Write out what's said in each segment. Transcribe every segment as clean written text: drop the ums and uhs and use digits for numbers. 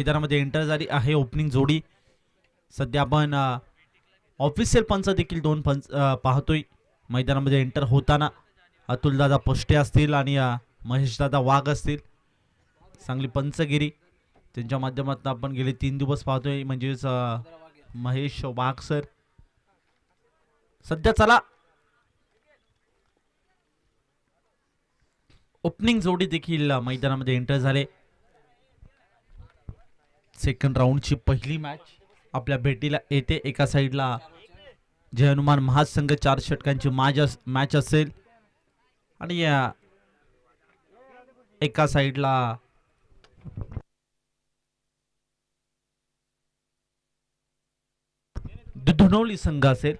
मैदानामध्ये एंटर झाली आहे ओपनिंग जोडी. सध्या आपण ऑफिशियल पंच देखील दोन पंच पाहतोय मैदानामध्ये एंटर होताना. अतुलदादा पोष्टे असतील आणि महेशदादा वाघ असतील. चांगली पंचगिरी त्यांच्या माध्यमातून आपण गेले 3 दिवस पाहतोय, म्हणजेच महेश वाघ सर. सध्या चला ओपनिंग जोडी देखील मैदानामध्ये एंटर झाले. सेकंड राऊंडची पहिली मॅच आपल्या भेटीला येते. एका साईडला जय हनुमान महासंघ 4 षटकांची मॅच असेल आणि एका साईडला धुनोली संघ असेल.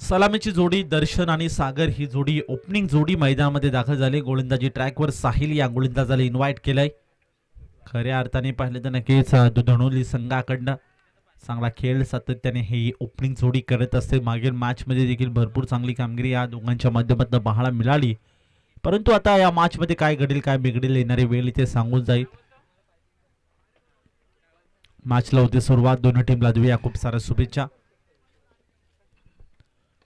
सलामीची जोडी दर्शन आणि सागर ही जोडी ओपनिंग जोडी मैदानामध्ये दाखल झाली. गोलंदाजी ट्रॅकवर साहिल या गोलंदाजाला इन्व्हाइट केलंय. खऱ्या अर्थाने पाहिलं तर नक्कीच धुनोली संघाकडनं चांगला खेळ सातत्याने ही ओपनिंग जोडी करत असते. मागील मॅच मध्ये देखील भरपूर चांगली कामगिरी या दोघांच्या माध्यमातून पाहायला मिळाली, परंतु आता या मॅच मध्ये काय घडेल काय बिघडेल येणारी वेळ इथे सांगून जाईल. मॅचला होते सुरुवात. दोन्ही टीमला देऊया खूप साऱ्या शुभेच्छा.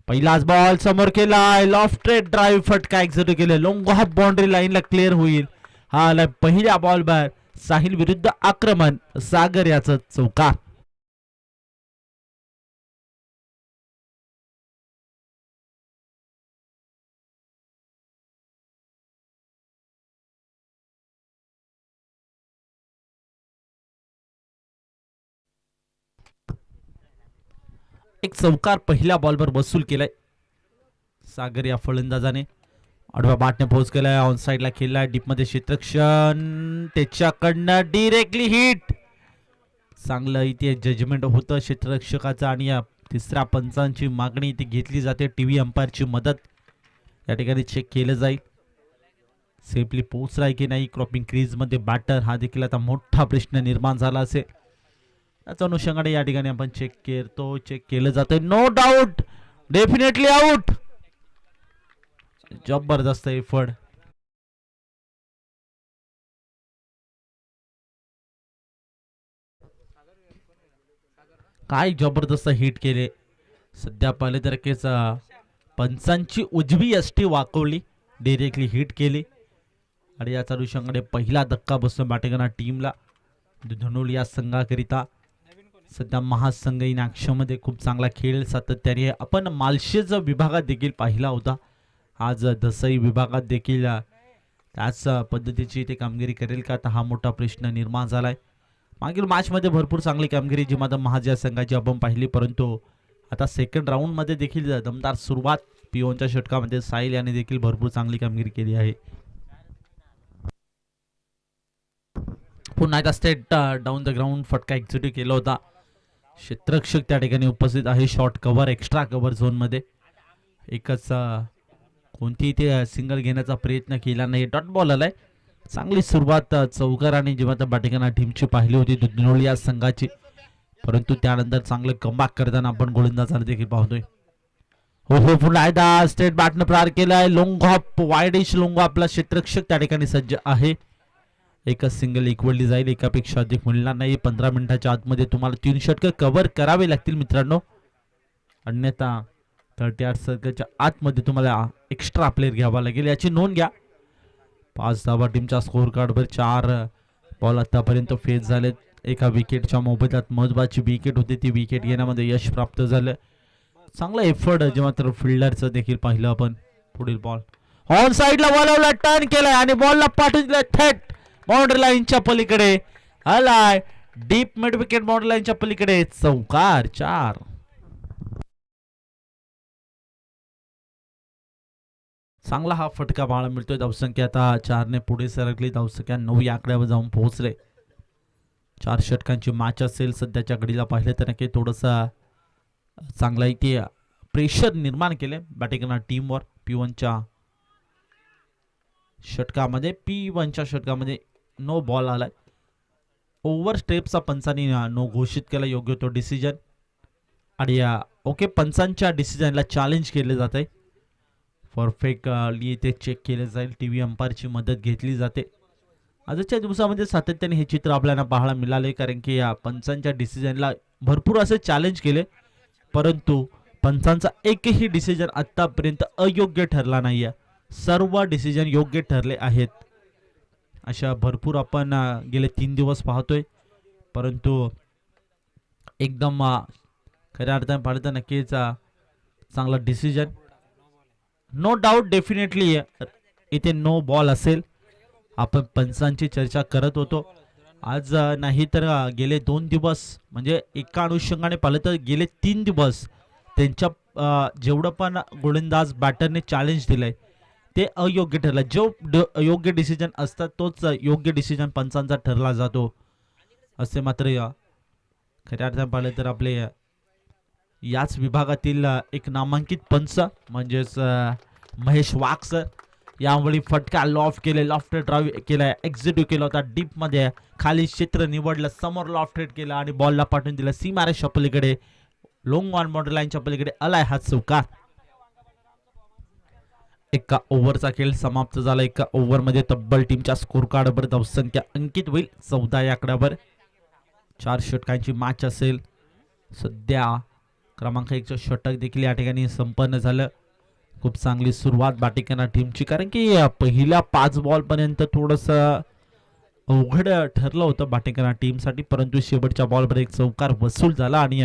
पहिलाच बॉल समोर केलाय, लॉफ्टेड ड्राइव्ह फटका एक्झिक्यूट केले. लॉंग ऑफ बाउंड्री लाईनला क्लिअर होईल. हा आलाय पहिल्या बॉल बाहेर. साहिल विरुद्ध आक्रमण सागर याचं चौकार. एक चौकार पहिल्या बॉलवर वसूल केलाय सागर या फलंदाजाने. आडव्या बाटने पोहोच केलाय. ऑन साइडला खेळलाय. डीप मध्ये क्षेत्ररक्षण त्याच्याकडनं डिरेक्टली हिट. चांगलं इथे जजमेंट होतं क्षेत्ररक्षकाचं आणि या तिसऱ्या पंचांची मागणी इथे घेतली जाते. टीव्ही अंपायरची मदत या ठिकाणी चेक केलं जाईल. सेफली पोहोचलाय की नाही क्रॉपिंग क्रीज मध्ये बॅटर, हा देखील आता मोठा प्रश्न निर्माण झाला असेल. त्याच्या अनुषंगाने या ठिकाणी आपण चेक केलं जातंय. No doubt definitely out. जबरदस्त एफर्ट. काय जबरदस्त हिट केले. सध्या पाहिले तर केच पंचांची उजवी यष्टी वाकवली, डिरेक्टली हिट केली आणि याच्या अनुषंगाने पहिला धक्का बसतो बॅटिंगना टीमला धुनोली या संघाकरिता. सध्या महासंघ इन ॲक्शनमध्ये खूप चांगला खेळ सातत्याने आपण मालशेज विभागात देखील पाहिला होता. आज दसई विभागात देखील त्याच पद्धतीची ते कामगिरी करेल का, तर हा मोठा प्रश्न निर्माण झालाय. मागील मॅचमध्ये भरपूर चांगली कामगिरी जिमादा महाज या संघाची आपण पाहिली, परंतु आता सेकंड राऊंड मध्ये देखील दमदार सुरुवात. पिओनच्या षटकामध्ये साहिल याने देखील भरपूर चांगली कामगिरी केली आहे. पुन्हा एकदा स्टेट डाऊन द ग्राउंड फटका एक्झिक्यूट केला होता. क्षेत्ररक्षक त्या ठिकाणी उपस्थित आहे. Short cover extra cover zone मध्ये एकच कोणतीही ते सिंगल घेण्याचा प्रयत्न केला नाही. डॉट बॉल आलाय. चांगली सुरुवात चौकाराने जेव्हा बॅटिंग टीमची पाहिली होती धुनोली या संघाची, परंतु त्यानंतर चांगलं कमबॅक करताना आपण गोलंदाजाला देखील पाहतोय. हो पुन्हा एकदा स्टेट बॅटनं प्रहार केलाय. लॉंग हॉप वाईडिश लॉंग आपला क्षेत्ररक्षक त्या ठिकाणी सज्ज आहे. एकच सिंगल इक्वली जाईल, एकापेक्षा अधिक मिळणार नाही. 15 मिनिटाच्या आतमध्ये तुम्हाला 3 षटकं कव्हर करावे लागतील मित्रांनो, अन्यथा 38 सर्कलच्या आतमध्ये तुम्हाला एक्स्ट्रा प्लेयर घ्यावा लागेल, याची नोंद घ्या. 5 धावा टीमच्या स्कोअर कार्डवर. 4 बॉल आतापर्यंत फेज झालेत. एका विकेटच्या मोबदल्यात महत्वाची विकेट होती, ती विकेट घेण्यामध्ये यश प्राप्त झालं. चांगला एफर्ट जेव्हा तर फिल्डरचं देखील पाहिलं आपण. पुढील बॉल ऑन साइडला वळवला, टर्न केलाय आणि बॉलला पाठवून दिलाय थेट बाउंड्री लाईनच्या पलीकडे. आलाय डीप मिड विकेट बाउंड्री लाईनच्या पलीकडे. चौकार 4. चांगला हा फटका पाहायला मिळतोय. धावसंख्या आता 4 ने पुढे सरकली. धावसंख्या 9 या आकड्यावर जाऊन पोहोचले. 4 षटकांची मॅच असेल. सध्याच्या घडीला पाहिलं तर नक्की थोडंसं चांगला इथे प्रेशर निर्माण केले बॅटिंग करणार टीमवर. P1च्या षटकामध्ये नो बॉल आलाय. ओव्हर स्टेपचा पंचांनी नो घोषित केला. योग्य तो डिसिजन. आणि ओके, पंचांच्या डिसिजनला चॅलेंज केले जात आहे. परफेक्टली ते चेक केले जाईल. टीव्ही अंपायरची मदत घेतली जाते. आजच्या दिवसामध्ये सातत्याने हे चित्र आपल्याला पाहायला मिळाले, कारण की या पंचांच्या डिसिजनला भरपूर असे चॅलेंज केले, परंतु पंचांचा एकही डिसिजन आतापर्यंत अयोग्य ठरला नाहीये. सर्व डिसिजन योग्य ठरले आहेत. अशा भरपूर आपण गेले 3 दिवस पाहतोय, परंतु एकदम खऱ्या अर्थाने पाहिलं तर नक्कीच चांगला डिसिजन. नो डाऊट, डेफिनेटली इथे नो बॉल असेल. आपण पंचांची चर्चा करत होतो. आज नाही तर गेले 2 दिवस, म्हणजे एका अनुषंगाने पाहिलं तर गेले 3 दिवस त्यांच्या जेवढं पण गोलंदाज बॅटरने चॅलेंज दिलंय ते अयोग्य ठरलं. जो योग्य डिसिजन असतात तोच योग्य डिसिजन पंचांचा ठरला जातो असे मात्र खऱ्या अर्थाने पाहिलं तर आपले याच विभागातील एक नामांकित पंच म्हणजेच महेश वाघ सर यावेळी फटका लॉफ्टेड ड्राइव्ह केला, एक्झिक्यूट केला होता. डीप मध्ये खाली क्षेत्र निवडलं, समोर लॉफ्टेड केला आणि बॉलला पाठवून दिला सीमारेषा पलीकडे, लॉंग ऑन बॉर्डर लाईनच्या पलीकडे आलाय हा चौकार. एका ओव्हरचा खेळ समाप्त झाला. एका ओव्हरमध्ये तब्बल टीमच्या स्कोर कार्डवर धावसंख्या अंकित होईल 14 या आकड्यावर. 4 षटकांची मॅच असेल. सध्या क्रमांक 1चं षटक देखील या ठिकाणी संपन्न झालं. खूप चांगली सुरुवात बॅटिंग करणार टीमची, कारण की पहिल्या 5 बॉल पर्यंत थोडंसं अवघड ठरलं होतं बॅटिंग करणार टीमसाठी, परंतु शेवटच्या बॉलवर एक चौकार वसूल झाला आणि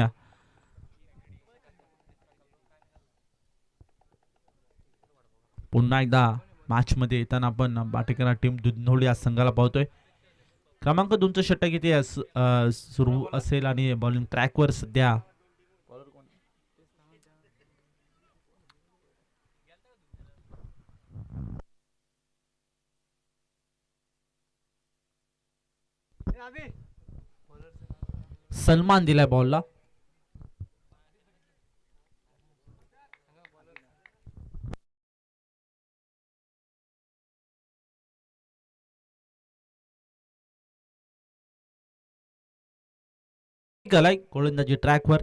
पुन्हा एकदा मॅच मध्ये येताना आपण बॅटिंग करणार टीम दुधनोली या संघाला पाहतोय. क्रमांक 2चं षटक इथे सुरू असेल आणि बॉलिंग ट्रॅकवर सध्या सलमान दिलाय बॉलला. गोलंदाजी ट्रॅकवर.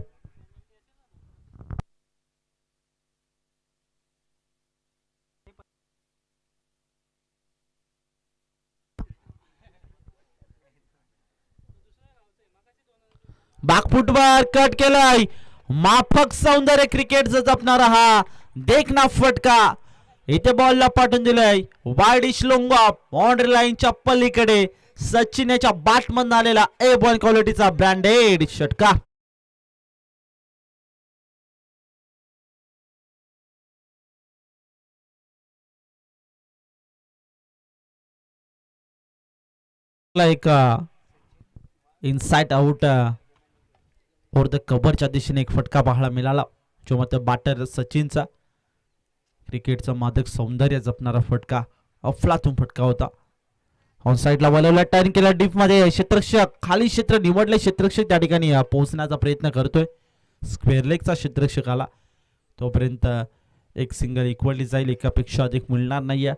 बॅकफुटवर कट केलाय. माफक सौंदर्य क्रिकेट जपणारा हा देखना फटका. इथे बॉलला पाठवून दिलाय वाईडिश लॉंग ऑफ बाउंड्री लाईनच्या पलीकडे. सचिन याच्या बॅटमधून आलेला A1 क्वालिटीचा ब्रँडेड षटका. एक इनसाइड आउट ओर द कव्हरच्या दिशेने एक फटका पाहायला मिळाला, जो मात्र बॅटर सचिनचा. क्रिकेटचं मादक सौंदर्य जपणारा फटका, अफलातून फटका होता. ऑन साइडला वळवला, टर्न केला डीप मध्ये. क्षेत्ररक्षक खाली क्षेत्र निवडले. क्षेत्ररक्षक त्या ठिकाणी पोहोचण्याचा प्रयत्न करतोय. स्क्वेअर लेगचा क्षेत्ररक्षक आला तोपर्यंत एक सिंगल इक्वली जाईल, एकापेक्षा अधिक मिळणार नाहीये.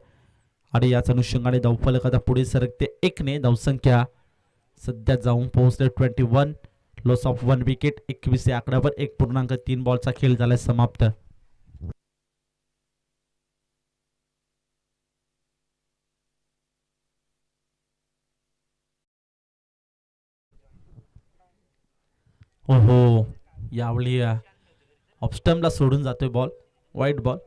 आणि याच अनुषंगाने धावफलक आता पुढे सरकते 1 ने. धावसंख्या सध्या जाऊन पोहोचले 21. Loss of 1 wicket. 21 या आकड्यावर 1.3 बॉलचा खेळ झाला समाप्त. ओहो, यावेळी ऑफस्टंपला सोडून जातोय बॉल, वाईट ball.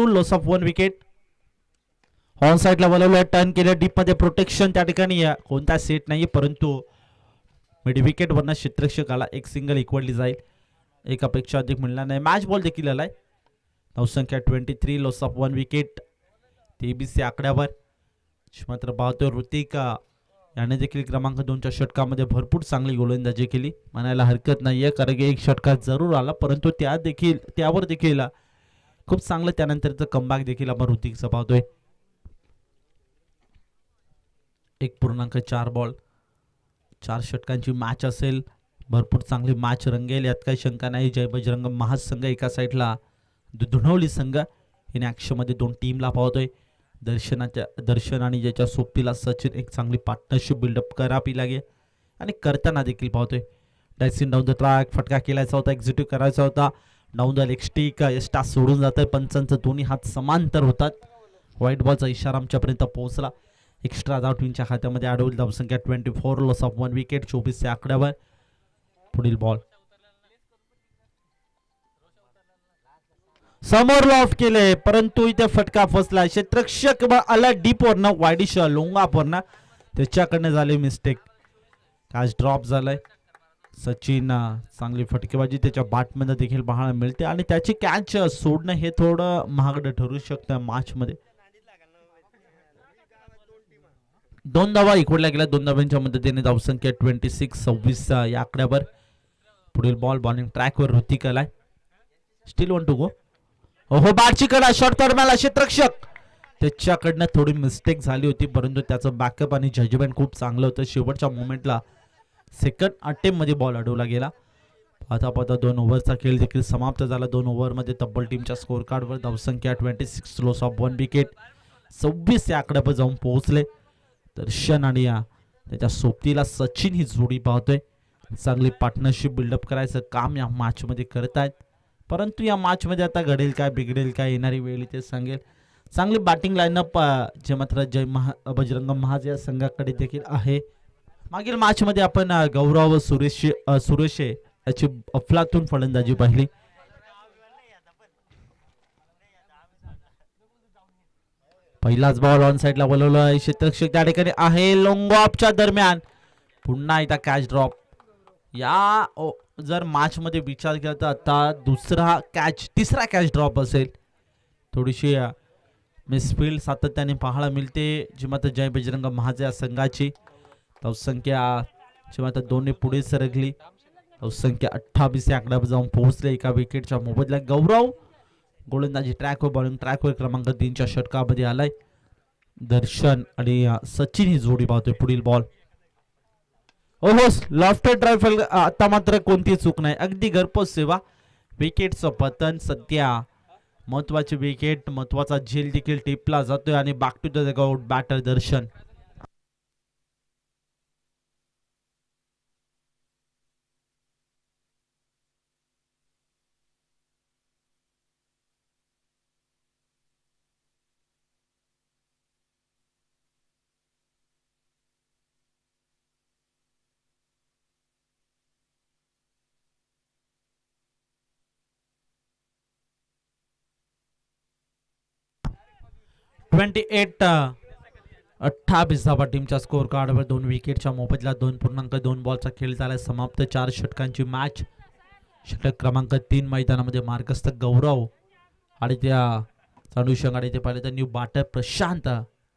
Loss of 1 wicket. On साइडला वळवलं, टर्न केलं डीप मध्ये. प्रोटेक्शन त्या ठिकाणी कोणता सेट नाही, परंतु मिड विकेट वरनं क्षेत्ररक्षक आला. एक सिंगल इक्वली जाईल, एकापेक्षा अधिक मिळणार नाही. मॅच बॉल देखील आलाय. धावसंख्या 23. Loss of 1 wicket. 23 या आकड्यावर. मात्र पाहतोय ऋतिक याने देखील क्रमांक 2च्या षटकामध्ये भरपूर चांगली गोलंदाजी केली म्हणायला हरकत नाहीये, कारण की एक षटका जरूर आला परंतु त्यावर देखील खूप चांगलं त्यानंतरचं कमबॅक देखील आपण ऋतिकचं पाहतोय. 1.4 बॉल 4 षटकांची मॅच असेल, भरपूर चांगली मॅच रंगेल यात काही शंका नाही. जय बजरंग महाज संघ एका साईडला, धुणवली संघ हिने ॲक्शनमध्ये 2 टीमला पाहतोय. दर्शन आणि ज्याच्या सोबतीला सचिन एक चांगली पार्टनरशिप बिल्डअप करावी लागेल आणि करताना देखील पाहतोय. डायसिंग डाऊन द ट्रॅक फटका केलायचा होता, एक्झिक्यूट करायचा होता. डाऊन द लेग स्टिक एस्टा सोडून जात आहे. पंचांचं दोन्ही हात समांतर होतात. व्हाईट बॉलचा इशारा आमच्यापर्यंत पोहोचला. एक्स्ट्रा धाव टीमच्या खात्यामध्ये अडवली. धावसंख्या 24, लॉस ऑफ 1 विकेट 24 या आकड्यावर. पुढील बॉल समोर लॉफ केले परंतु इथे फटका फसला. क्षेत्ररक्षक आला डीप वरनं, वाईडिश लोंगाप वरनं, त्याच्याकडनं झाले मिस्टेक. कॅच ड्रॉप झालाय. सचिन चांगली फटकेबाजी त्याच्या बॅटमध्ये देखील पाहायला मिळते आणि त्याची कॅच सोडणं हे थोडं महागडं ठरू शकतं मॅच मध्ये. 2 धावा इकडल्या गेल्या. 2 धावांच्या मदतीने धावसंख्या 26-26 या आकड्यावर. पुढील बॉल बॉलिंग ट्रॅकवर ऋतिक आलाय. Still 1 to go. हो बारची कडा शॉर्ट दरम्यान क्षेत्ररक्षक त्याच्याकडनं थोडी मिस्टेक झाली होती परंतु त्याचं बॅकअप आणि जजमेंट खूप चांगलं होतं. शेवटच्या मोमेंटला सेकंड अटेम्प्ट मध्ये बॉल अडवला गेला. पाहता पाहता 2 ओव्हरचा खेळ देखील समाप्त झाला. 2 ओव्हरमध्ये तब्बल टीमच्या स्कोर कार्डवर धावसंख्या 26, लॉस ऑफ 1 विकेट 26 या आकड्यावर जाऊन पोहोचले. दर्शन आणि त्याच्या सोबतीला सचिन ही जोडी पाहतोय. चांगली पार्टनरशिप बिल्डअप करायचं काम या मॅच मध्ये करतायत परंतु या मॅच मध्ये आता घडेल काय बिघडेल काय येणारी वेळ इथे सांगेल. चांगली बॅटिंग लाईनअप जे मात्र बजरंग महाज या संघाकडे देखील आहे. मागील मॅच मध्ये आपण गौरव सुरेश याची अफलातून फलंदाजी पाहिली. पहिलाच बॉल ऑन साइडला बोलवला. क्षेत्ररक्षक त्या ठिकाणी आहे. लॉंग ऑफच्या दरम्यान पुन्हा एकदा कॅच ड्रॉप. या जर मॅच मध्ये विचार केला तर आता तिसरा कॅच ड्रॉप असेल. थोडीशी मिसफील्ड सातत्याने पाहायला मिळते जी मात्र जय बजरंग महाज या संघाची. धावसंख्या जी मात्र 2 पुढे सरकली. धावसंख्या 28 या आकड्यावर जाऊन पोहोचले. एका विकेटच्या मोबदल्यात गौरव गोलंदाजी ट्रॅकवर बॉलिंग ट्रॅकवर क्रमांक 3च्या षटकामध्ये आलाय. दर्शन आणि सचिन ही जोडी पाहतोय. पुढील बॉल ओहो लॉफ्टेड ड्राइव्ह. आता मात्र कोणती चूक नाही, अगदी घरपोच सेवा. विकेटचं पतन सध्या महत्वाची विकेट, महत्वाचा झेल देखील टिपला जातोय आणि back to the out batter Darshan. Twenty 28 धावा टीमच्या स्कोर कार्डवर. 2 विकेटच्या मोबदल्यात 2.2 बॉलचा खेळ झाला समाप्त. 4 षटकांची मॅच. षटक क्रमांक 3 मैदानामध्ये मार्गस्थ गौरव आणि त्या चांडू शंगाडे ते पाहिले तर न्यू बॅटर प्रशांत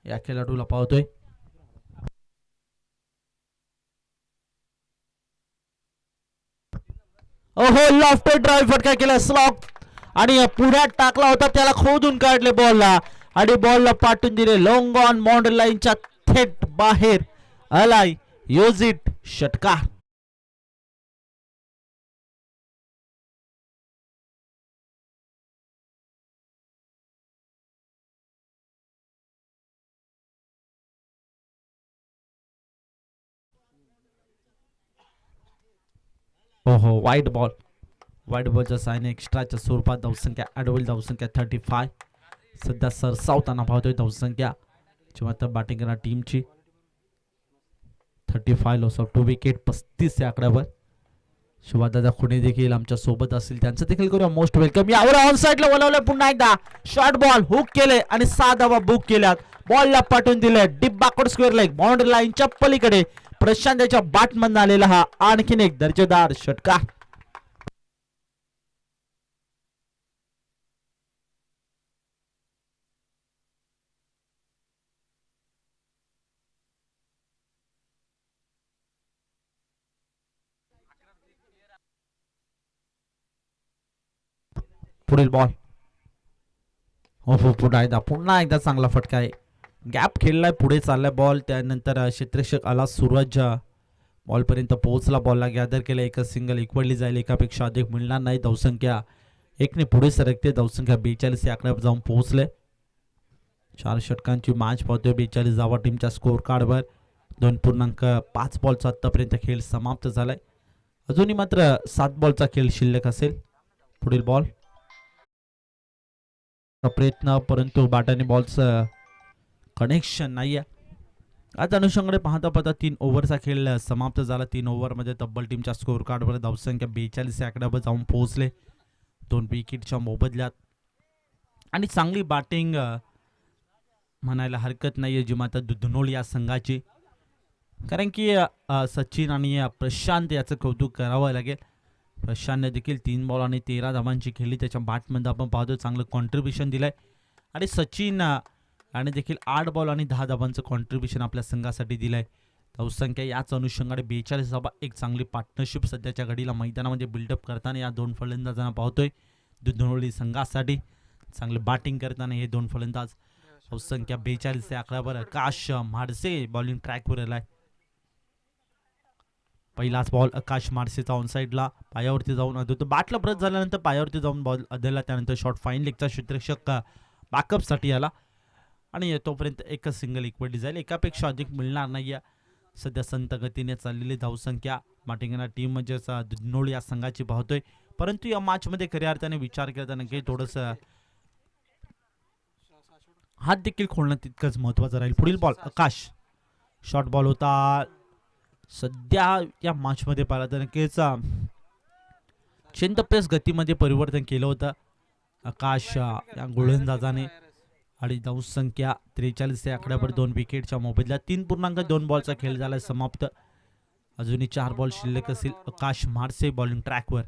या खेळाडूला पाहतोय. ओहो लॉफ्टेड ड्राइव्ह फटका केला स्लॉक आणि पुढ्यात टाकला होता, त्याला खोदून काढले बॉलला आणि बॉलला पाठवून दिले लॉंग ऑन बाउंड्री लाईनच्या थेट बाहेर. आलाय योजिट षटकार. ओहो वाईट बॉलच्या साईने एक्स्ट्राच्या स्वरूपात धावसंख्या अडवली. धावसंख्या 35 सध्या सरसावताना पाहतोय. धावसंख्या जेव्हा बॅटिंग करणार टीमची 35 लॉस ऑफ 2 विकेट 35 या आकड्यावर. शिवादादा खुणे देखील आमच्या सोबत असतील, त्यांचं देखील करूया मोस्ट वेलकम. यावर ऑन साइडला बोलावलं पुन्हा एकदा. शॉर्ट बॉल हुक केले आणि 6 धावा बुक केल्यात. बॉलला पाठवून दिले deep backward square leg boundary लाईनच्या पलीकडे. प्रशांत याच्या बॅटमधून आलेला हा आणखीन एक दर्जेदार षटकार. पुढील बॉल. हो पुन्हा एकदा चांगला फटका आहे. गॅप खेळलाय, पुढे चाललाय बॉल. त्यानंतर क्षेत्ररक्षक आला, सूरज बॉल पर्यंत पोहोचला, बॉलला गॅदर केला. एकच सिंगल इक्वली जाईल, एकापेक्षा अधिक मिळणार नाही. धावसंख्या 1 पुढे सरकते. धावसंख्या 42 या आकड्यावर जाऊन पोहोचले. 4 षटकांची मॅच पाहतोय. 42 धावा टीमच्या स्कोर कार्डवर. 2.5 बॉलचा आतापर्यंत खेळ समाप्त झालाय. अजूनही मात्र 7 बॉलचा खेळ शिल्लक असेल. पुढील बॉल प्रयत्न, परंतु बॅटाने बॉलचं कनेक्शन नाहीये. आज अनुषंगाने पाहता 3 ओव्हरचा खेळ समाप्त झाला. 3 ओव्हरमध्ये तब्बल टीमच्या स्कोर कार्डवर धावसंख्या 42 या आकड्यावर जाऊन पोहोचले. 2 विकेटच्या मोबदल्यात आणि चांगली बॅटिंग म्हणायला हरकत नाहीये जी मात्र दुधनोळी या संघाची. कारण की सचिन आणि प्रशांत याचं कौतुक करावं लागेल. प्रशांतने देखील 3 बॉल आणि 13 धावांची खेळली. त्याच्या बॅटमध्ये आपण पाहतो चांगलं कॉन्ट्रीब्युशन दिलंय. आणि सचिन याने देखील 8 बॉल आणि 10 धावांचं कॉन्ट्रीब्युशन आपल्या संघासाठी दिलंय. धावसंख्या याच अनुषंगाने 42 धावा. एक चांगली पार्टनरशिप सध्याच्या घडीला मैदानामध्ये बिल्डअप करताना या 2 फलंदाजांना पाहतोय. दुधनोळी संघासाठी चांगले बॅटिंग करताना हे 2 फलंदाज. धावसंख्या 42 या आकड्यावर आकाश म्हाडसे बॉलिंग ट्रॅकवर आलाय. पहिलाच बॉल आकाश म्हाडसेचा ऑनसाइडला, पायावरती जाऊन बॅटला ब्रश झाल्यानंतर पायावरती जाऊन बॉल अदला. त्यानंतर शॉट फाईन लेगचा क्षेत्ररक्षक बॅकअपसाठी आला आणि तोपर्यंत एकच सिंगल इक्वली जाईल, एकापेक्षा अधिक मिळणार नाही. सध्या संत गतीने चाललेली धावसंख्या माटिंगना टीम म्हणजेच दुधनोळी या संघाची पाहतोय. परंतु या मॅच मध्ये खऱ्या अर्थाने विचार करताना काही थोडस हात देखील खोलणं तितकंच महत्वाचं राहील. पुढील बॉल आकाश, शॉर्ट बॉल होता. सध्या या मॅच मध्ये पाहिला तर नक्कीच चेंडपेस गतीमध्ये परिवर्तन केलं होतं आकाश या गोलंदाजाने. आणि धावसंख्या 43 या आकड्यावर 2 विकेटच्या मोबदल्यात 3.2 बॉलचा खेळ झाला समाप्त. अजूनही 4 बॉल शिल्लक असतील. आकाश म्हाडसे बॉलिंग ट्रॅकवर.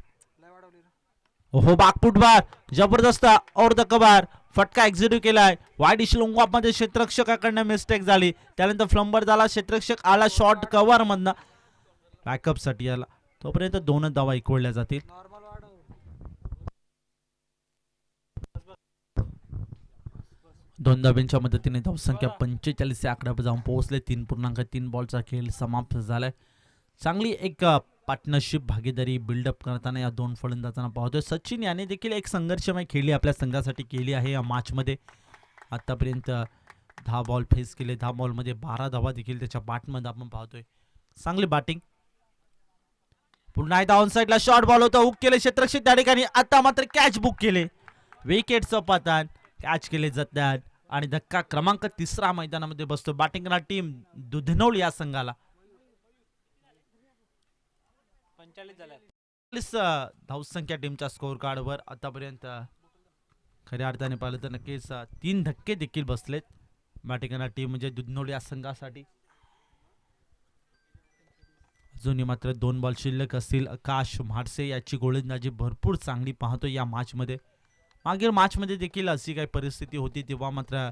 ओहो बाकफुट बार, जबरदस्त ओव्हर द कव्हर फटका एक्झिक्यूट केलाय. वाईड इशलोंगॉप मध्ये क्षेत्ररक्षकाकडनं मिस्टेक झाली. त्यानंतर फ्लंबर झाला, क्षेत्ररक्षक आला शॉर्ट कव्हर मधनं बॅकअप साठी आला. तोपर्यंत 2 धावा इक्वळल्या जातील. दोन धाब्यांच्या मदतीने धावसंख्या 45 या आकड्यावर जाऊन पोहोचले. 3.3 बॉलचा खेळ समाप्त झालाय. चांगली एक पार्टनरशिप भागीदारी बिल्डअप करताना या 2 फलंदाजांना पाहतोय. सचिन याने देखील एक संघर्षमय खेळी आपल्या संघासाठी केली आहे या मॅच मध्ये. आतापर्यंत 10 बॉल फेस केले. 10 बॉल मध्ये 12 धावा देखील त्याच्या बॅटमध्ये आपण पाहतोय. चांगली बॅटिंग. पुन्हा एकदा ऑन साइडला शॉर्ट बॉल होता, हुक केले क्षेत्ररक्षक त्या ठिकाणी. आता मात्र कॅच बुक केले. विकेटचं पतन, कॅच केले जातात आणि धक्का क्रमांक 3 मैदानामध्ये बसतो. बॅटिंग करणारी टीम दुधनोळी या संघाला 45 धावसंख्या टीमच्या स्कोर कार्डवर. आतापर्यंत खऱ्या अर्थाने पाहिलं तर नक्कीच 3 धक्के देखील बसलेत बॅटिंग करणारी टीम म्हणजे दुधनोळी या संघासाठी. अजूनही मात्र 2 बॉल शिल्लक असतील. आकाश म्हाडसे याची गोलंदाजी भरपूर चांगली पाहतो या मॅच मध्ये. मागील मॅच मध्ये देखील अशी काही परिस्थिती होती तेव्हा मात्र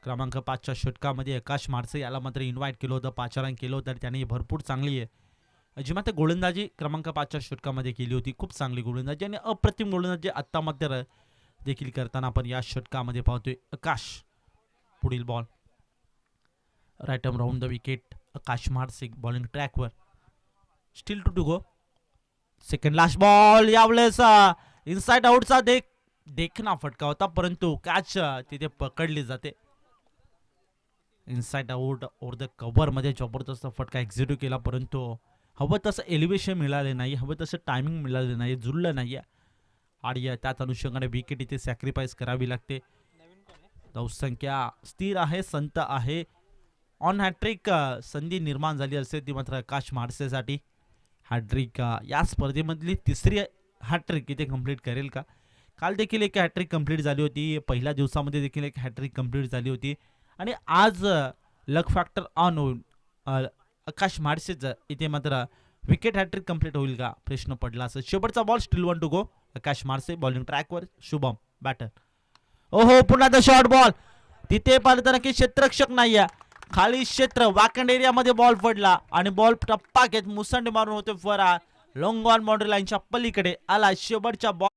क्रमांक 5च्या षटकामध्ये आकाश म्हाडसे याला मात्र इन्व्हाइट केलं होतं, 5 रन केलं होतं. त्याने भरपूर चांगली आहे अजिमात गोलंदाजी क्रमांक 5च्या षटकामध्ये केली होती. खूप चांगली गोलंदाजी आणि अप्रतिम गोलंदाजी आता मात्र देखील करताना आपण या षटकामध्ये पाहतोय. आकाश, पुढील ball right arm round the wicket. Akash Mhadse bowling ट्रॅकवर. Still to go. Second last ball. यावेळेस इनसाइड आउटचा देखना फटका होता परंतु कॅच तिथे पकडली जाते. Inside out over the cover मध्ये जबरदस्त फटका एक्झिक्यूट केला परंतु हवं तसं एलिव्हेशन मिळाले नाही, हवं तसं टायमिंग मिळाले नाही, जुळलं नाही आणि त्याच अनुषंगाने विकेट इथे सॅक्रिफाईस करावी लागते. धावसंख्या स्थिर आहे, संत आहे. ऑन हॅट्रिक संधी निर्माण झाली असते ती मात्र आकाश म्हाडसेसाठी. हॅट्रिक या स्पर्धेमधली 3री हॅट्रिक इथे कंप्लीट करेल का? काल देखील एक हॅट्रिक कंप्लीट झाली होती, पहिल्या दिवसामध्ये देखील एक हॅट्रिक कंप्लीट झाली होती आणि आज लक फॅक्टर ऑन होऊन आकाश म्हाडसेच इथे मात्र विकेट हॅट्रिक कंप्लीट होईल का प्रश्न पडला असं. शेवटचा ball still 1 to go. Akash Mhadse bowling ट्रॅकवर. शुभम बॅटर. ओहो पुन्हा द शॉर्ट बॉल. तिथे पाहताना की क्षेत्ररक्षक नाहीये, खाली क्षेत्र वाकंड एरियामध्ये बॉल पडला आणि बॉल टप्पा घेत मुसंडी मारून होते फरार. लॉंग ऑन बाउंड्री लाईनच्या पलीकडे आला. शेवटच्या बॉल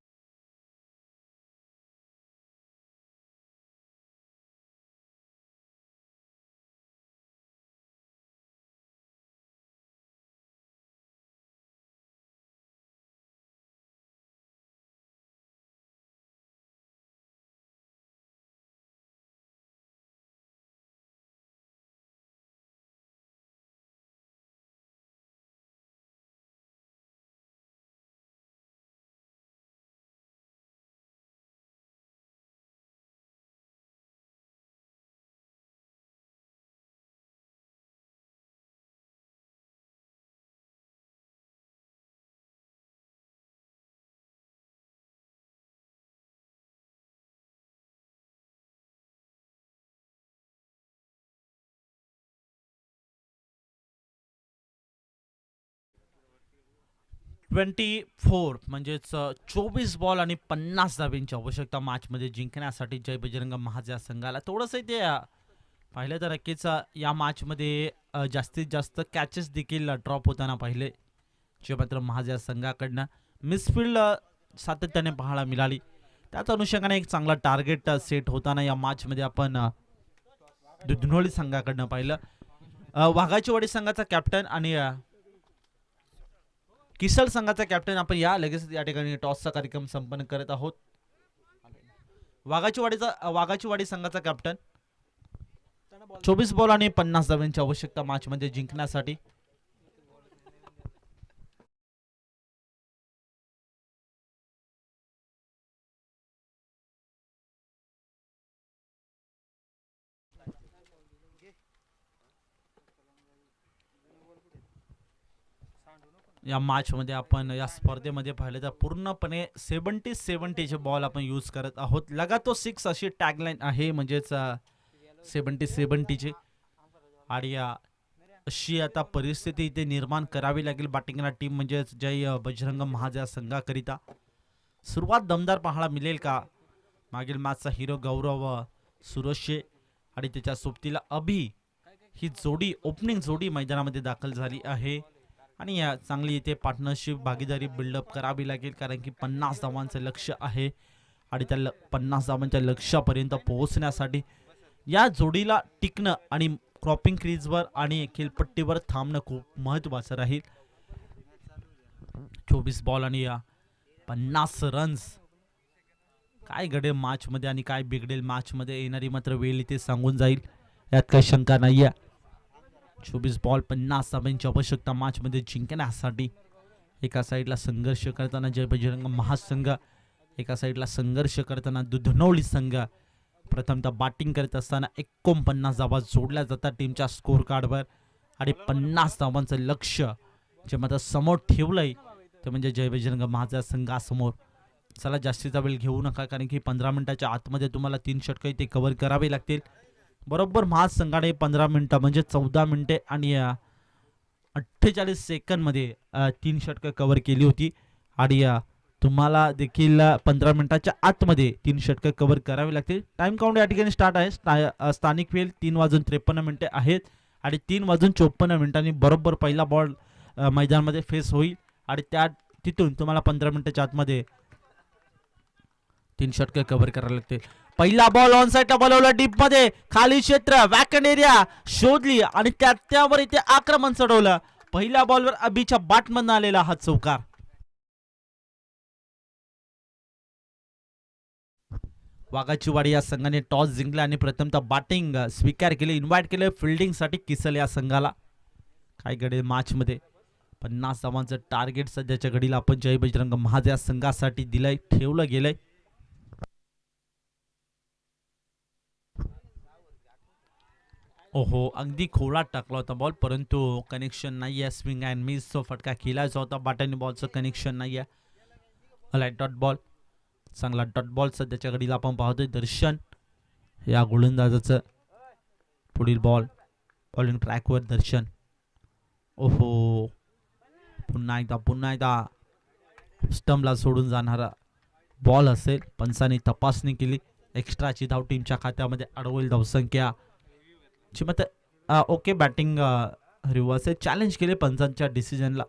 24 म्हणजेच 24 बॉल आणि 50 धाब्यांची आवश्यकता मॅचमध्ये जिंकण्यासाठी जय बजरंग महाज या संघाला. थोडंसं ते पाहिलं तर नक्कीच या मॅचमध्ये जास्तीत जास्त कॅचेस देखील ड्रॉप होताना पाहिले, जे मात्र महाज या संघाकडनं मिसफिल्ड सातत्याने पाहायला मिळाली. त्याच अनुषंगाने एक चांगला टार्गेट सेट होताना या मॅचमध्ये आपण दुधनोळी संघाकडनं पाहिलं. वाघाचीवाडी संघाचा कॅप्टन आणि किसल संघाचा कॅप्टन आपण लगेच या ठिकाणी टॉसचा कार्यक्रम संपन्न करत आहोत. वाघाचीवाडी संघाचा कॅप्टन 24 बॉल आणि 50 धाब्यांची आवश्यकता मॅचमध्ये जिंकण्यासाठी. या मॅच मध्ये आपण या स्पर्धेमध्ये पाहिलं तर पूर्णपणे 70-70 बॉल आपण यूज करत आहोत. लगातो 6 अशी टॅगलाईन आहे, म्हणजेच 70-70 ची. आणि अशी आता परिस्थिती इथे निर्माण करावी लागेल बॅटिंगला टीम म्हणजेच जय बजरंग महाज या संघाकरिता. सुरुवात दमदार पाहायला मिळेल का? मागील मॅचचा हिरो गौरव सुरशे आणि त्याच्या सोबतीला अभि ही जोडी ओपनिंग जोडी मैदानामध्ये दाखल झाली आहे. आणि या चांगली इथे पार्टनरशिप भागीदारी बिल्डअप करावी लागेल, कारण की 50 धावांचं लक्ष आहे. आणि त्या 50 धावांच्या लक्ष्यापर्यंत पोहोचण्यासाठी या जोडीला टिकणं आणि क्रॉपिंग क्रीजवर आणि खेळपट्टीवर थांबणं खूप महत्त्वाचं राहील. 24 बॉल आणि 50 रन्स. काय घडेल मॅचमध्ये आणि काय बिघडेल मॅचमध्ये येणारी मात्र वेळ इथे सांगून जाईल, यात काही शंका नाही आहे. 24 बॉल 50 धाब्यांची आवश्यकता मॅचमध्ये जिंकण्यासाठी. एका साईडला संघर्ष करताना जय बजरंग महासंघ, एका साईडला संघर्ष करताना दुधनोळी संघ. प्रथमतः बॅटिंग करत असताना 49 धावा जोडल्या जातात टीमच्या स्कोर कार्डवर. आणि 50 धावांचं लक्ष जे मात्र समोर ठेवलंय ते म्हणजे जय बजरंग महाजा संघासमोर. चला जास्तीचा वेळ घेऊ नका, कारण की 15 मिनिटाच्या आतमध्ये तुम्हाला 3 षटके ते कव्हर करावे लागतील. बरोबर महाज संघाने 15 मिनिटं म्हणजे 14 मिनिटे आणि 48 सेकंद मध्ये 3 षटके कव्हर केली होती. आणि तुम्हाला देखील 15 मिनिटाच्या आतमध्ये 3 षटके कव्हर करावी लागतील. टाइम काउंट या ठिकाणी स्टार्ट आहे. स्थानिक वेळ 3:53 आहेत आणि 3:54 बरोबर पहिला बॉल मैदानामध्ये फेस होईल. आणि तिथून तुम्हाला 15 मिनिटाच्या आतमध्ये 3 षटके कव्हर करावे लागतील. पहिला बॉल ऑन साइडला बोलवला डीप मध्ये, खाली क्षेत्र वॅकंड एरिया शोधली आणि त्यावर इथे आक्रमण चढवलं. पहिल्या बॉलवर अभिच्या बॅटमधून आलेला हा चौकार. वाघाचीवाडी या संघाने टॉस जिंकला आणि प्रथमतः बॅटिंग स्वीकार केली. इन्व्हाइट केले फिल्डिंग साठी किसल या संघाला. काय घडेल मॅच मध्ये? 50 धावांचं टार्गेट सध्याच्या घडीला आपण जय बजरंग महाज या संघासाठी दिलंय, ठेवलं गेलंय. ओहो, अगदी खोलात टाकला होता बॉल, परंतु कनेक्शन नाही आहे. स्विंग अँड मिस फटका खेळायचा होता, बॅटनी बॉलचं कनेक्शन नाही आहे. लाईट डॉट बॉल, चांगला डॉट बॉल सध्याच्या घडीला आपण पाहतोय. दर्शन या गोलंदाजाचं पुढील बॉल बॉलिंग ट्रॅकवर दर्शन. ओहो, पुन्हा एकदा स्टंपला सोडून जाणारा बॉल असेल. पंचांनी तपासणी केली. एक्स्ट्राची धाव टीमच्या खात्यामध्ये अडवल धावसंख्या. मत ओके, बॅटिंग रिव्हर्स चॅलेंज केले पंचांच्या डिसिजनला.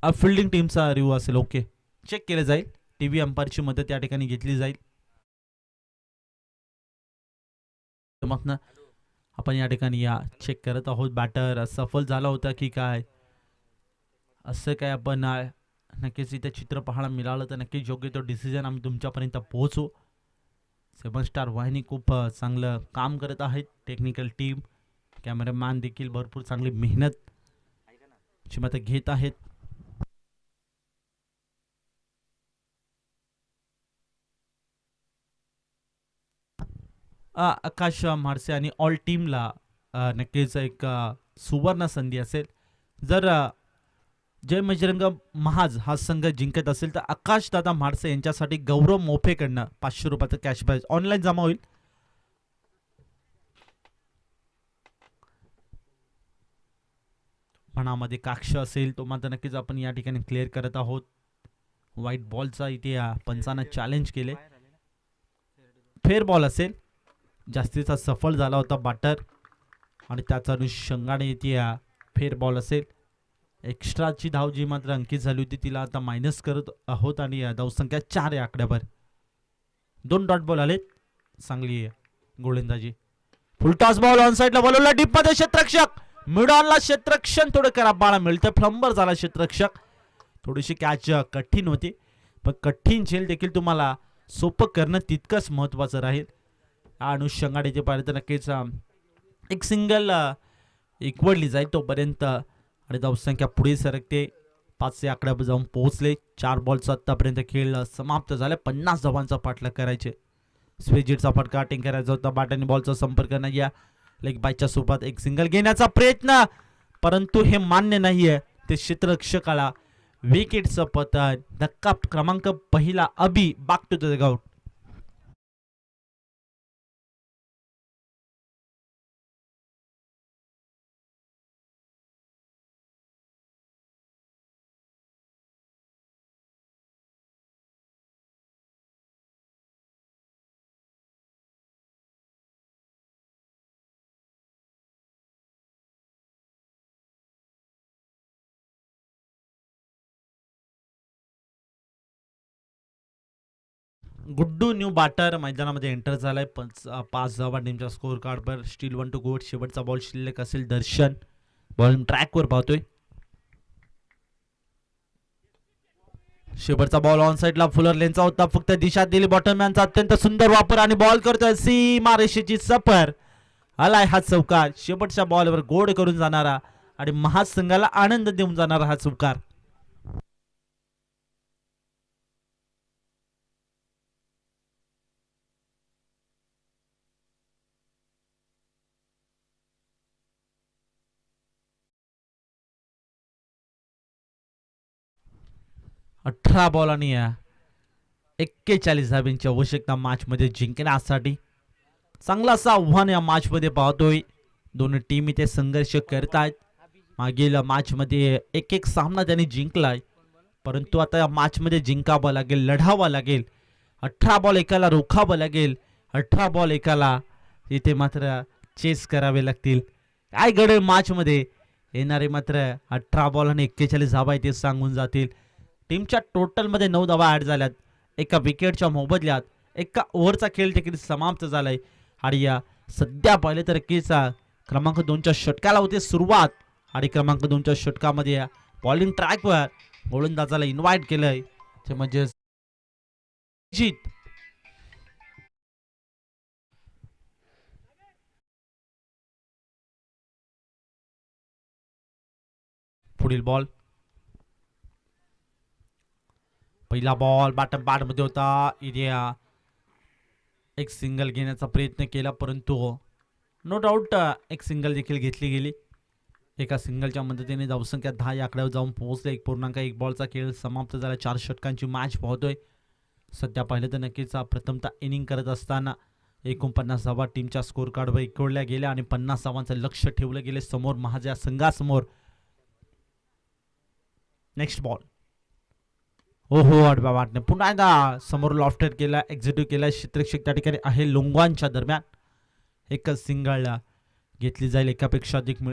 फिल्डिंग टीमचा रिव्ह्यू असेल. ओके, चेक केलं जाईल. टीव्ही अंपायरची मदत या ठिकाणी घेतली जाईल. मग आपण या ठिकाणी चेक करत आहोत बॅटर सफल झाला होता की काय, असं काय आपण नक्कीच इथे चित्र पाहायला मिळालं तर नक्कीच योग्य तो डिसिजन आम्ही तुमच्यापर्यंत पोहोचू. 7 स्टार वाहिनी खूप चांगलं काम करत आहेत. टेक्निकल टीम, कॅमेरामॅन देखील भरपूर चांगली मेहनत मत घेत आहेत. आकाश म्हाडसे आणि ऑल टीमला नक्कीच एक सुवर्ण संधी असेल. जर जय बजरंग महाज हा संघ जिंकत असेल तर आकाश दादा म्हाडसे यांच्यासाठी गौरव मोफेकडनं 500 रुपयाचं कॅश प्राइज ऑनलाईन जमा होईल. मनामध्ये काक्ष असेल तो मात्र नक्कीच आपण या ठिकाणी क्लिअर करत आहोत. व्हाईट बॉलचा इथे पंचांना चॅलेंज केले. फेअर बॉल असेल, जास्तीचा सफल झाला होता बॅटर आणि त्याचा अनुषंगाने इथे फेअर बॉल असेल. एक्स्ट्राची धाव जी मात्र अंकित झाली होती तिला आता मायनस करत आहोत आणि धावसंख्या 4 या आकड्यावर. 2 डॉट बॉल आले. चांगली गोलंदाजी. फुलटॉस बॉल ऑन साइडला बोलवला डीप मध्ये क्षेत्ररक्षक मिड ऑनला क्षेत्ररक्षण थोडं कराबाळा मिळतं. फ्लंबर झाला क्षेत्ररक्षक. थोडीशी कॅच कठीण होती पण कठीण झेल देखील तुम्हाला सोपं करणं तितकंच महत्त्वाचं राहील. अनुषंगाने जे पाहिलं तर नक्कीच एक सिंगल इक्वडली जाईल तोपर्यंत आणि धावसंख्या पुढे सरकते. 5 आकड्यावर जाऊन पोहोचले. 4 बॉलचा आतापर्यंत खेळ समाप्त झाला. 50 धावांचा पाठलाग करायचे. स्वेजिटचा फटका टिंकरायचा होता. बॅटने बॉलचा संपर्क नाही आहे. लेग बायच्या स्वरूपात एक सिंगल घेण्याचा प्रयत्न परंतु हे मान्य नाहीये. ते क्षेत्ररक्षकाला विकेटचं पतन. धक्का क्रमांक पहिला Abi back to the dugout. Guddu new batter मैदानामध्ये एंटर झालाय. 5 धावा टीमच्या स्कोर कार्डवर. स्टील 1 टू गोट. शेवटचा बॉल शिल्लक असेल. दर्शन बॉल ट्रॅकवर पाहतोय. शेवटचा बॉल ऑन साइडला फुलर लेनचा होता. फक्त दिशा दिली बॉटरमॅनचा अत्यंत सुंदर वापर आणि बॉल करतोय सीमा रेषेची सफर. आलाय हा चौकार. शेवटच्या बॉलवर गोड करून जाणारा आणि महासंघाला आनंद देऊन जाणारा हा चौकार. अठरा बॉल आणि 41 धाब्यांची आवश्यकता मॅच मध्ये जिंकण्यासाठी. चांगला असं आव्हान या मॅच मध्ये पाहतोय. दोन्ही टीम इथे संघर्ष करतायत. मागील मॅच मध्ये एक सामना त्यांनी जिंकलाय परंतु आता या मॅच मध्ये जिंकावं लागेल. लढावं लागेल. 18 बॉल एकाला रोखावं लागेल. 18 बॉल एकाला इथे मात्र चेस करावे लागतील. काय घडेल मॅच मध्ये येणारे मात्र 18 बॉल आणि 41 धावा इथे सांगून जातील. टीमच्या टोटल मध्ये 9 धावा ऍड झाल्यात. एका विकेटच्या मोबदल्यात एका ओव्हरचा खेळ देखील समाप्त झालाय आणि या सध्या पाहिले तर केचा क्रमांक 2च्या षटकाला होते सुरुवात आणि क्रमांक 2च्या षटकामध्ये बॉलिंग ट्रॅकवर गोलंदाजाला इन्व्हाइट केलंय ते म्हणजे जीत. पुढील बॉल. पहिला बॉल बॅट मध्ये होता. इथे एक सिंगल घेण्याचा प्रयत्न केला परंतु नो डाऊट एक सिंगल देखील घेतली गेली. एका सिंगलच्या मदतीने धावसंख्या 10 या आकड्यावर जाऊन पोहोचले. 1.1 बॉलचा खेळ समाप्त झाला. 4 षटकांची मॅच पाहतोय. सध्या पाहिलं तर नक्कीच प्रथमतः इनिंग करत असताना 49 धावा टीमच्या स्कोर कार्डवर इकडल्या गेल्या आणि 50 धावांचं लक्ष ठेवलं गेले समोर महाजा संघासमोर. Next ball. हो आडव्या वाटणे पुन्हा एकदा समोर लॉफ्टेड केला. एक्झिक्यूट केला. क्षेत्ररक्षक त्या ठिकाणी आहे. लोंगवांच्या दरम्यान एकच सिंगल घेतली जाईल. एकापेक्षा अधिक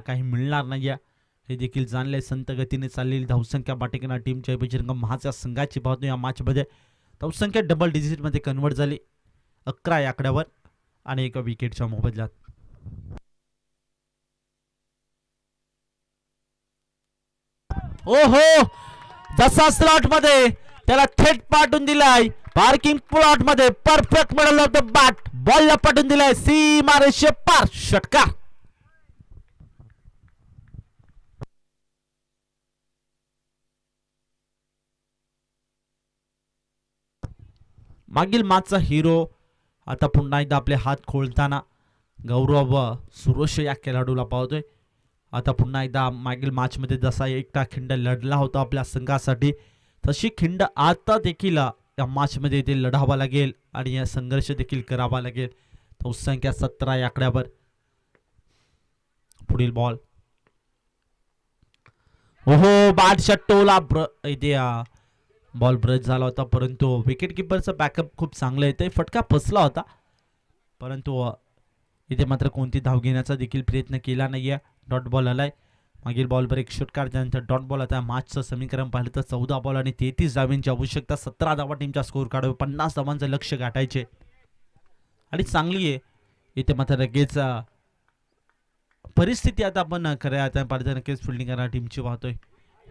काही मिळणार नाही हे देखील जाणले. संत गतीने चाललेली धावसंख्या बाटेकना टीमच्या बजरंग महाच्या संघाची पाहतो. या मॅचमध्ये धावसंख्या डबल डिजिटमध्ये कन्वर्ट झाली. 11 या आकड्यावर आणि एका विकेटच्या मोबदल्यात. ओहो जसा स्लॉट मध्ये त्याला थेट पाठवून दिलाय. पार्किंग प्लॉट मध्ये परफेक्ट मिळालं होतं. बॅट बॉलला पाठवून दिलाय सीमा रेषे पार. षटकार. मागील मॅचचा हिरो आता पुन्हा एकदा आपले हात खोलताना गौरव सुरेश या खेळाडूला पाहतोय. आता पुन्हा एकदा मागील मॅच मध्ये जसा एकटा खिंड लढला होता आपल्या संघासाठी तशी खिंड आता देखील या मॅच मध्ये ते लढावा लागेल आणि या संघर्ष देखील करावा लागेल. धावसंख्या 17 या आकड्यावर. पुढील बॉल. ओहो बादशाह टोला इथे बॉल ब्रश झाला होता, परंतु विकेट किपरचं बॅकअप खूप चांगलं येते. फटका फसला होता, परंतु इथे मात्र कोणती धाव घेण्याचा देखील प्रयत्न केला नाहीये. डॉट बॉल आलाय. मागील बॉलवर एक षटकार, त्यानंतर डॉट बॉल. आता मॅचचं समीकरण पाहिलं तर 14 बॉल आणि 33 धावांची आवश्यकता. 17 धावा टीमच्या स्कोर काढावे, 50 धावांचं लक्ष गाठायचे आणि चांगली आहे इथे मात्र लगेच परिस्थिती. आता आपण खऱ्या आता पाहिजे नक्कीच फिल्डिंग करणार टीमची पाहतोय.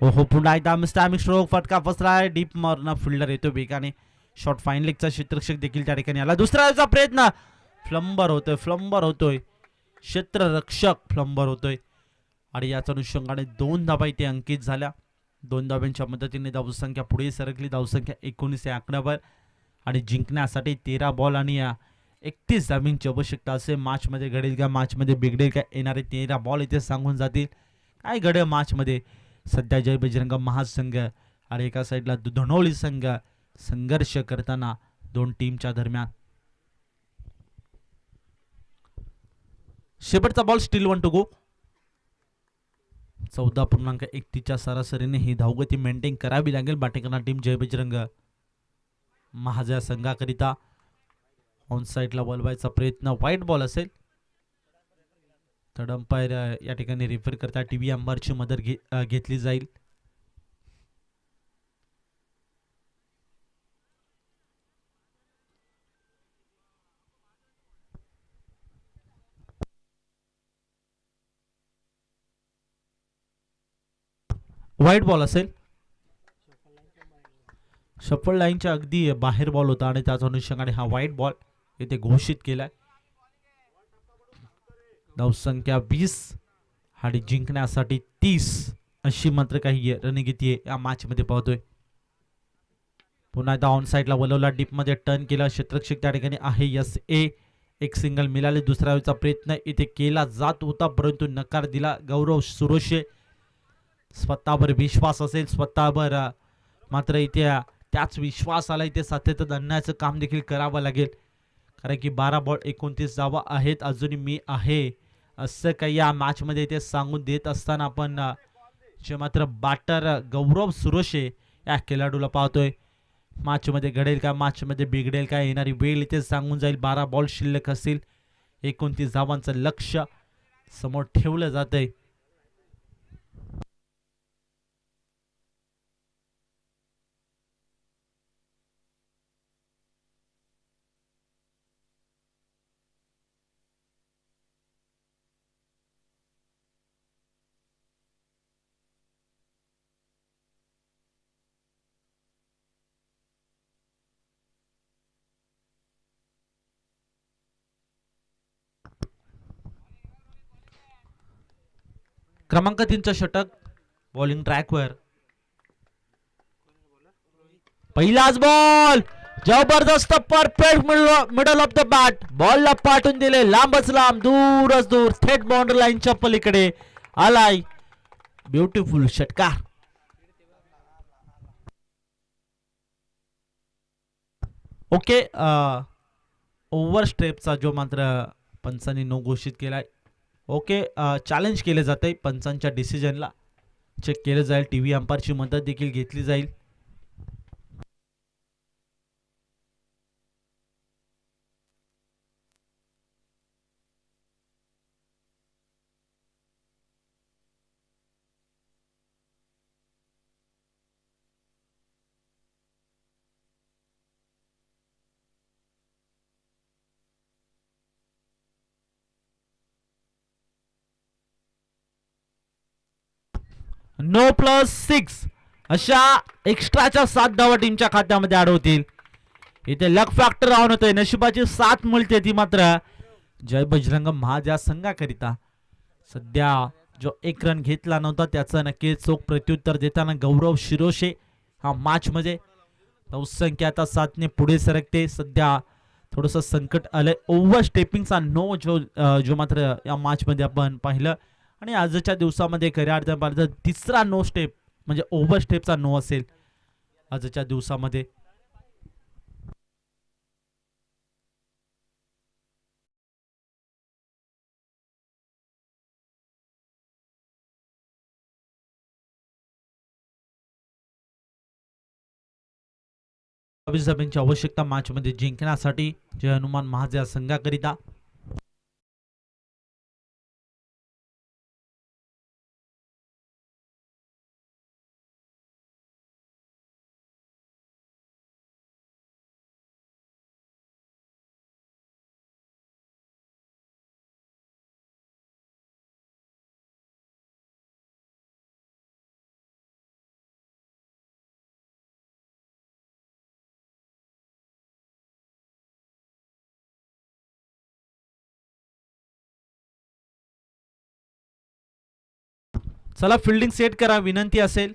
हो पुन्हा एकदा मिस्टॅमिक स्ट्रोक, फटका फसलाय. डीप मारना फिल्डर येतो बेगाने. शॉट फाईन लेगचा क्षेत्ररक्षक देखील त्या ठिकाणी आला. दुसऱ्याचा प्रयत्न, फ्लंबर होतोय क्षेत्ररक्षक फ्लंबर होतोय आणि याच अनुषंगाने 2 धावा इथे अंकित झाल्या. 2 धावांच्या मदतीने धावसंख्या पुढे सरकली. धावसंख्या 19 या आकड्यावर आणि जिंकण्यासाठी 13 बॉल आणि 31 धावांची आवश्यकता असे. मॅच मध्ये घडेल का, मॅच मध्ये बिघडेल का, येणारे 13 बॉल इथे सांगून जातील काय घडेल मॅच मध्ये. सध्या जय बजरंग महासंघ आणि एका साईडला धनोळी संघ संघर्ष करताना दोन टीमच्या दरम्यान. शेवटचा बॉल स्टील 1 टू गो. 14.31च्या सरासरीने ही धावगती मेंटेन करावी लागेल बॅटिंग करणार टीम जय बजरंग महाजा संघाकरिता. ऑन साईडला बोलवायचा प्रयत्न, वाईट बॉल असेल. थर्ड अंपायर या ठिकाणी रेफर करता टीव्ही अंपायरची मदत घेतली जाईल. वाईट बॉल असेल. शफल लाईनच्या अगदी बाहेर बॉल होता आणि त्याच अनुषंगाने हा वाईट बॉल इथे घोषित केलाय. धावसंख्या 20 आणि जिंकण्यासाठी 30 अशी मात्र काही रणनीती या मॅच मध्ये पाहतोय. पुन्हा एकदा ऑन साईडला वलवला, डीप मध्ये टर्न केला. क्षेत्ररक्षक त्या ठिकाणी आहे SA. एक सिंगल मिळाले. दुसऱ्या वेळचा प्रयत्न इथे केला जात होता, परंतु नकार दिला गौरव सुरोशे. स्वतःवर विश्वास असेल, स्वतःवर मात्र इथे त्याच विश्वासाला इथे सातत्यात आणण्याचं काम देखील करावं लागेल, कारण की 12 बॉल 29 धावा आहेत. अजूनही मी आहे असं काही या मॅच मध्ये इथे सांगून देत असताना आपण जे मात्र बॅटर गौरव सुरोशे या खेळाडूला पाहतोय. मॅच मध्ये घडेल का, मॅच मध्ये बिघडेल का, येणारी वेळ इथे सांगून जाईल. 12 बॉल शिल्लक असतील, 29 धावांचं लक्ष समोर ठेवलं जातंय. क्रमांक 3चं षटक बॉलिंग ट्रॅकवर. पहिलाच बॉल जबरदस्त, perfect middle of the bat. बॉलला पाठवून दिले लांबच लांब, दूरच दूर, थेट बाउंड्री लाईनच्या पलीकडे आलाय. ब्युटिफुल षटकार. ओके, ओव्हर स्टेपचा जो मात्र पंचांनी नो घोषित केलाय. ओके, चॅलेंज केले जाते पंचांच्या डिसिजनला. चेक केलं जाईल, टीव्ही अंपायरची मदत देखील घेतली जाईल. नो प्लस 6 अशा एक्स्ट्राच्या 7 धावा टीमच्या खात्यामध्ये ऍड होतील. इथे लक फॅक्टर ऑन होतोय. नशिबाची साथ मिळते ती मात्र जय बजरंग महाजा संघाकरिता. सध्या जो एक रन घेतला नव्हता त्याचं नक्कीच चोख प्रत्युत्तर देताना गौरव शिरोशे हा मॅच मध्ये. धावसंख्या आता 7 ने पुढे सरकते. सध्या थोडस संकट आलंय. ओव्हर स्टेपिंगचा नो जो मात्र या मॅच मध्ये आपण पाहिलं आणि आजच्या दिवसामध्ये खऱ्या अर्थाने तिसरा नो स्टेप म्हणजे ओव्हर स्टेपचा नो असेल आजच्या दिवसामध्ये. 22 धाब्यांची आवश्यकता मॅच मध्ये जिंकण्यासाठी जय हनुमान महाराज संघाकरिता. चला फिल्डिंग सेट करा विनंती असेल.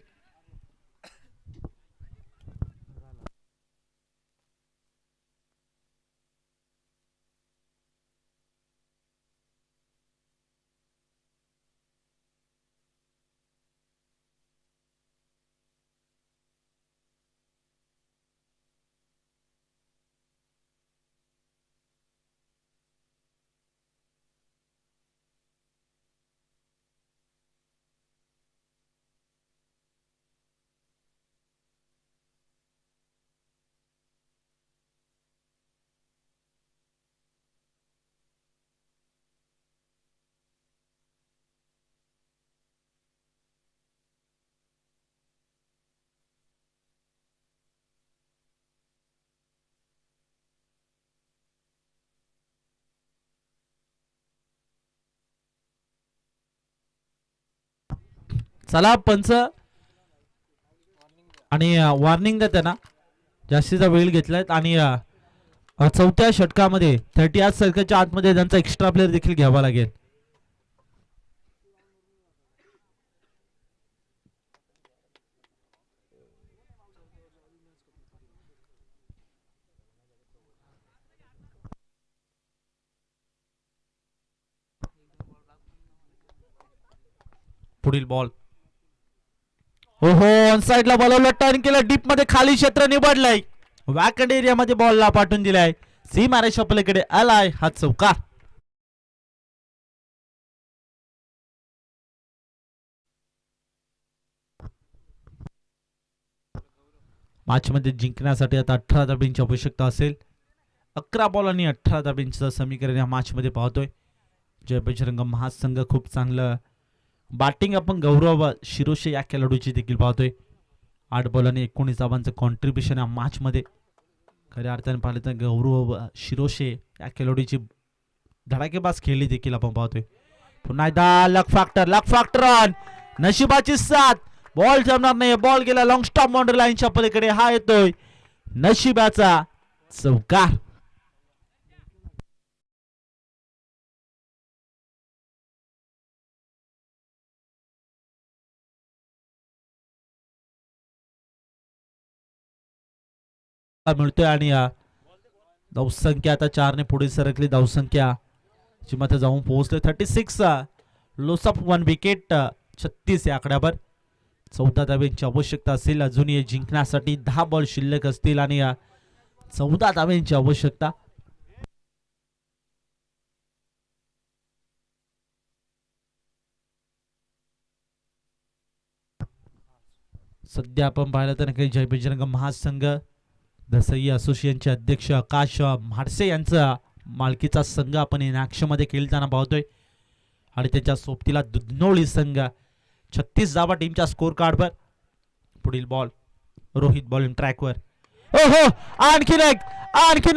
चला पंच आणि वॉर्निंग द्या त्यांना, जास्तीचा वेळ घेतलाय. आणि चौथ्या षटकामध्ये 38 सर्कलच्या आतमध्ये त्यांचा एक्स्ट्रा प्लेअर देखील घ्यावा लागेल. पुढील बॉल ओहो ऑन साइडला बोलावलं, टर्न केलं, डीप मध्ये खाली क्षेत्र निवडलंय, वॅकंड एरिया मध्ये बॉलला पाठवून दिलाय, सीमा रेषा पलीकडे आलाय हा चौकार. मॅच मध्ये जिंकण्यासाठी आता 18 धाब्यांची आवश्यकता असेल. 11 बॉल आणि 18 धाब्यांचं समीकरण या मॅच मध्ये पाहतोय. जय बजरंग महासंघ खूप चांगलं बॅटिंग आपण गौरव शिरोशे या खेळाडूची देखील पाहतोय. 8 बॉल आणि 19 धावांचं कॉन्ट्रीब्युशन या मॅच मध्ये. खऱ्या अर्थाने पाहिलं तर गौरव शिरोशे या खेळाडूची धडाकेबाज खेळली देखील आपण पाहतोय. पुन्हा एकदा लक फॅक्टर ऑन, नशिबाची साथ, बॉल जमणार नाही, बॉल गेला लॉंग स्टॉप बाउंड्री लाईनच्या पलीकडे, हा येतोय नशिबाचा चौकार. मिळतोय आणि धावसंख्या आता 4 ने पुढे सरकली. धावसंख्या ची मध्ये जाऊन पोहोचले 36. लॉस ऑफ 1 विकेट 36 या आकड्यावर. 14 धाब्यांची आवश्यकता असेल अजूनही जिंकण्यासाठी. 10 बॉल शिल्लक असतील आणि 14 धाब्यांची आवश्यकता. सध्या आपण पाहिलं तर काही जय बजरंग महासंघ दसई असोसिएशनचे अध्यक्ष आकाश म्हाडसे यांचा मालकीचा संघ आपण इन ॲक्शन मध्ये खेळताना पाहतोय. आणि त्याच्या सोबतीला दुधनोळी संघ 36 धावा टीमच्या स्कोर कार्डवर. पुढील बॉल रोहित बॉलिंग ट्रॅकवर, ओहो आणखीन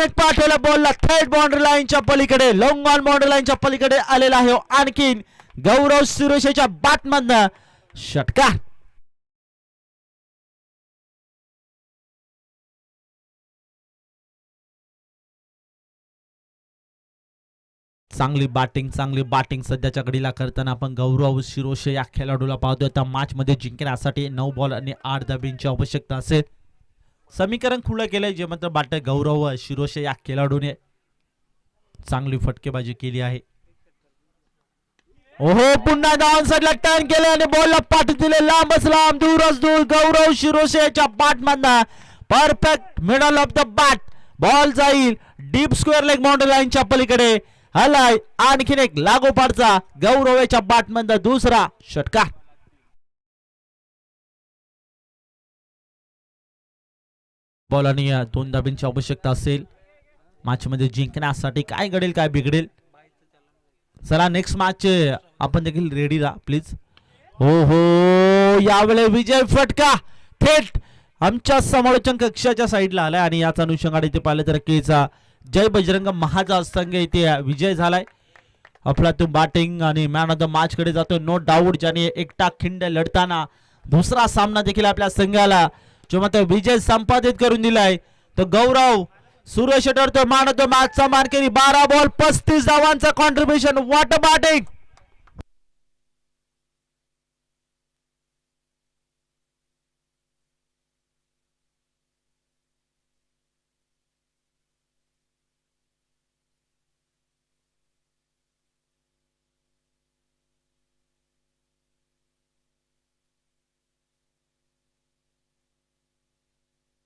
एक पाठवला बॉलला थर्ड बाउंड्री लाईनच्या पलीकडे, लॉंग ऑन बाउंड्री लाईनच्या पलीकडे आलेला आहे आणखीन गौरव शिरोशेच्या बॅटमधनं षटकार. चांगली बॅटिंग सध्याच्या घडीला करताना आपण गौरव शिरोशे या खेळाडूला पाहतोय. त्या मॅच मध्ये जिंकण्यासाठी 9 बॉल आणि 8 धाब्यांची आवश्यकता असेल. समीकरण खुलं केलंय जे मात्र बाटे गौरव शिरोशे या खेळाडूने चांगली फटकेबाजी केली आहे. ओहो पुन्हा डाऊन साइडला टर्न केले आणि बॉलला पाठवून दिले लांबच लांब, दूरच दूर, गौरव शिरोशेच्या बॅटमधनं perfect middle of the bat, ball जाईल डीप स्क्वेअर लेग बाउंड्री लाईनच्या पलीकडे. हलाय आणखीन एक लागोपाठचा गौरवेच्या बॅटमधनं दुसरा षटकार. बॉल आणि 2 धाब्यांची आवश्यकता असेल मॅच मध्ये जिंकण्यासाठी. काय घडेल काय बिघडेल. चला नेक्स्ट मॅच आपण देखील रेडी राहा प्लीज. हो हो यावेळेस विजय फटका थेट आमच्या समालोचन कक्षाच्या साईडला आलाय आणि याच अनुषंगाने इथे पाहिलं तर केचा जय बजरंग महाजा संघ इथे विजय झालाय. अफलातून बॅटिंग आणि मॅन ऑफ द मॅच कडे जातो नो डाऊट, ज्याने एकटा खिंड लढताना दुसरा सामना देखील आपल्या संघाला जो मात्र विजय संपादित करून दिलाय. तो गौरव सुरेश ठरतो मॅन ऑफ द मॅच चा मानकरी. 12 बॉल 35 धावांचा कॉन्ट्रीब्युशन. What a batting.